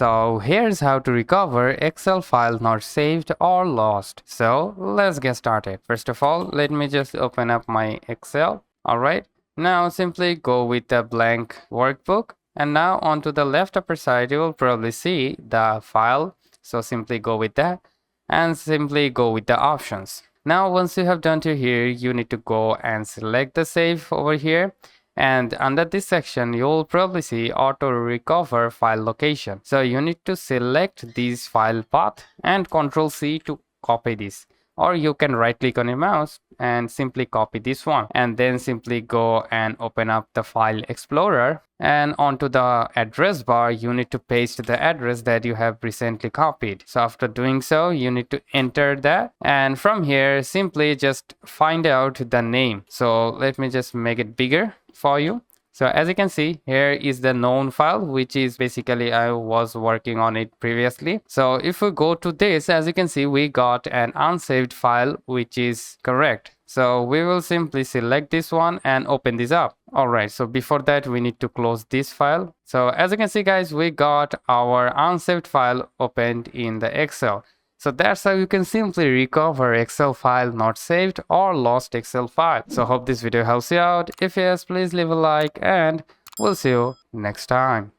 So here's how to recover Excel file not saved or lost. So let's get started. First of all, let me just open up my Excel. Alright, now simply go with the blank workbook, and now onto the left upper side you will probably see the file. So simply go with that and simply go with the options. Now once you have done to here, you need to go and select the save over here, and under this section you will probably see auto recover file location. So you need to select this file path and Ctrl C to copy this, or you can right click on your mouse and simply copy this one, and then simply go and open up the file explorer, and onto the address bar you need to paste the address that you have recently copied. So after doing so, you need to enter that, and from here simply just find out the name. So let me just make it bigger for you. So as you can see, here is the known file, which is basically I was working on it previously. So if we go to this, as you can see, we got an unsaved file, which is correct. So we will simply select this one and open this up. Alright, so before that we need to close this file. So as you can see guys, we got our unsaved file opened in the Excel. So that's how you can simply recover Excel file not saved or lost Excel file. So hope this video helps you out. If yes, please leave a like and we'll see you next time.